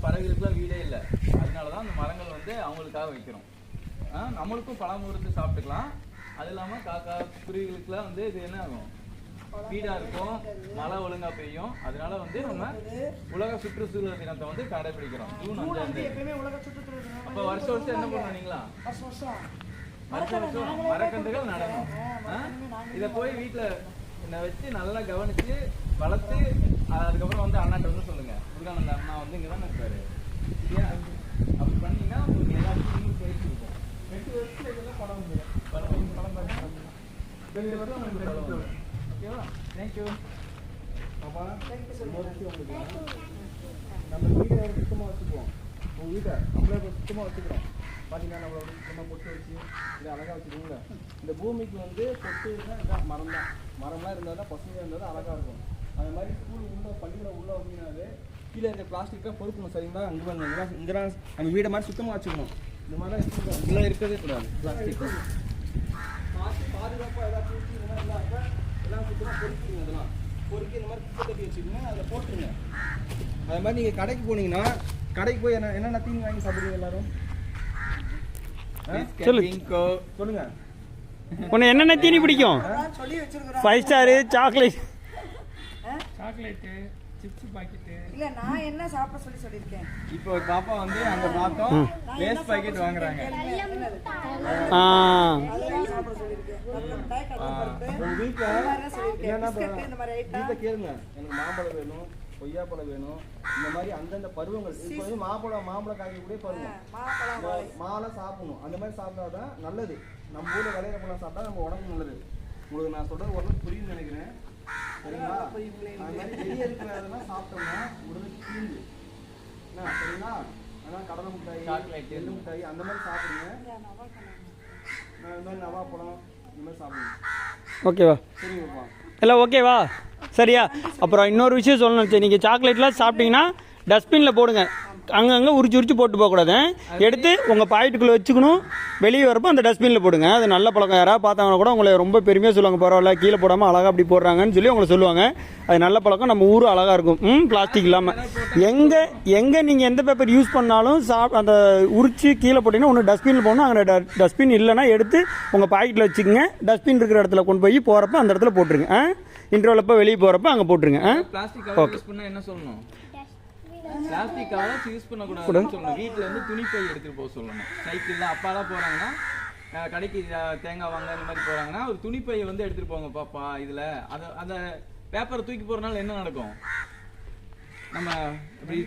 பறவைகளுக்குலாம் வீடே இல்லை. அதனாலதான் அந்த மரங்கள் வந்து அவங்களுக்காக வைக்கிறோம். நம்மளுக்கும் பழம் உறுத்து சாப்பிட்டுக்கலாம். அது இல்லாம காக்கா குருவிகளுக்குலாம் வந்து இது என்ன ஆகும், வீடா இருக்கும், மழை ஒழுங்கா பெய்யும். அதனால வந்து நம்ம உலக சுற்றுச்சூழல் தினத்தை வந்து கடைபிடிக்கிறோம். ஜூன் 5. அப்ப வருஷம் வருஷம் என்ன பண்ணுவீங்களா? வருஷம் வருஷம் மரக்கன்றுகள் நடணும். இதை போய் வீட்டுல வச்சு நல்லா கவனிச்சு வளர்த்து அதுக்கப்புறம் வந்து அண்ணாட்ட வந்து சொல்லுங்க. முருகானந்த அண்ணா வந்து இங்கதானே இருக்காரு. அப்படி பண்ணீங்கன்னா உங்களுக்கு எல்லாத்துக்கும் பேசி இருக்கும். 8 வருஷத்துல இதெல்லாம் படம் வந்துடும். படம் பார்த்து 2 வருஷம் உங்களுக்கு படம். ஓகேவா? தேங்க்யூ பாப்பா. நம்ம வீட்டை சுத்தமாக வச்சுக்குவோம். உங்கள் வீட்டை நம்மளே சுத்தமாக வச்சுக்கிறோம். பார்த்தீங்கன்னா நம்மளோட சுத்தமாக பொட்டு வச்சு இதை அழகாக வச்சுக்கோங்க. இந்த பூமிக்கு வந்து பொட்டு இதான் மரம் தான். மரம்லாம் இருந்தால் தான் பசுமையாக இருந்தால் தான் அழகாக இருக்கும். அது மாதிரி ஸ்கூல் உள்ள பள்ளிக்கூடம் உள்ள அப்படின்னாலே கீழே இருக்க பிளாஸ்டிக்காக பொறுக்கணும். சரிங்களா? அங்கே வந்து இங்கெல்லாம் நம்ம வீடை மாதிரி சுத்தமாக வச்சுக்கணும். இந்த மாதிரிலாம் இருக்கக்கூடாது. இதெல்லாம் இருக்கவே கூடாது. பிளாஸ்டிக் பாதுகாப்பாக ஏதாவது பூச்சி இந்த மாதிரி இல்லாத எல்லாம் சுத்தமாக பொறுக்கிடுங்க. அதெல்லாம் பொறுக்கி இந்த மாதிரி குப்பை தட்டி வச்சுக்கோங்க. அதில் போட்டுருங்க. அது மாதிரி நீங்கள் கடைக்கு போனீங்கன்னா கடைக்கு போய் என்னென்ன தீனி வாங்கி சாப்பிடுவீங்க எல்லாரும்? சொல்லுங்க. உன்னை என்னென்ன தீனி பிடிக்கும்? 5 ஸ்டாரு, சாக்லேட், சிப்ஸ் பாக்கெட். இல்ல நான் என்ன சாப்பிட சொல்லிருக்கேன். இப்போ பாப்பா வந்து அங்க பார்த்தோம் லேஸ் பாக்கெட் வாங்குறாங்க. சாப்பிட சொல்லிருக்கேன். வீட்டுல கேளுங்க, எனக்கு மாம்பழம் வேணும், கொய்யாப்பழம் வேணும். இந்த மாதிரி அந்தந்த பருவங்கள் இப்போ வந்து மாம்பழம் காய்க்கக்கூடிய பருவம் மாலை சாப்பிடணும். அந்த மாதிரி சாப்பிட்டாதான் நல்லது. நம்ம ஊர்ல விளையிற பழம் சாப்பிட்டா நம்ம உடம்பு நல்லது. உங்களுக்கு நான் சொல்றது உடம்பு புரியுன்னு நினைக்கிறேன். சரிங்களா? அது மாதிரி வெளியே இருக்கிறதெல்லாம் சாப்பிட்டோம்னா உடலுக்கு தீங்கு. என்ன சரிங்களா? ஆனால் கடலை மிட்டாய், சாக்லேட், எள்ளு மிட்டாய் அந்த மாதிரி சாப்பிடுங்க. இந்த மாதிரி நவாப்பழம் இந்த மாதிரி சாப்பிடுங்க. ஓகேவா? சரிங்கப்பா. எல்லாம் ஓகேவா? சரியா? அப்புறம் இன்னொரு விஷயம் சொல்லணும். சரி, நீங்கள் சாக்லேட்லாம் சாப்பிட்டீங்கன்னா டஸ்ட்பினில் போடுங்க. அங்கங்கே உரிச்சு போட்டு போகக்கூடாது. எடுத்து உங்கள் பாக்கெட்டுக்குள்ளே வச்சுக்கணும். வெளியே வரப்போ அந்த டஸ்ட்பினில் போடுங்க. அது நல்ல பழக்கம். யாராவது பார்த்தாங்கன்னா கூட உங்களை ரொம்ப பெருமையாக சொல்லுவாங்க. பரவாயில்ல, கீழே போடாமல் அழகாக அப்படி போடுறாங்கன்னு சொல்லி உங்களை சொல்லுவாங்க. அது நல்ல பழக்கம். நம்ம ஊரும் அழகாக இருக்கும். பிளாஸ்டிக் இல்லாமல். எங்கே நீங்கள் எந்த பேப்பர் யூஸ் பண்ணாலும் அந்த உரிச்சு கீழே போட்டிங்கன்னா ஒன்று டஸ்ட்பினில் போகணும். அங்கே டஸ்ட்பின் இல்லைன்னா எடுத்து உங்கள் பாக்கெட்டில் வச்சுக்கோங்க. டஸ்ட்பின் இருக்கிற இடத்துல கொண்டு போய் போகிறப்ப அந்த இடத்துல போட்டுருங்க. இன்டர்வலப்போ வெளியே போகிறப்ப அங்கே போட்டுருங்க. பிளாஸ்டிக் என்ன சொல்லணும்? பிளாஸ்டிக் கவர்ஸ் யூஸ் பண்ணக்கூடாதுன்னு சொல்லணும். வீட்டில் வந்து துணிப்பை எடுத்துகிட்டு போக சொல்லணும். சைக்கிளில் அப்பாலாம் போகிறாங்கன்னா கடைக்கு தேங்காய் வாங்க இந்த மாதிரி போகிறாங்கன்னா ஒரு துணிப்பையை வந்து எடுத்துகிட்டு போங்க பாப்பா. இதில் அந்த பேப்பரை தூக்கி போகிறனால என்ன நடக்கும்? நம்ம இப்படி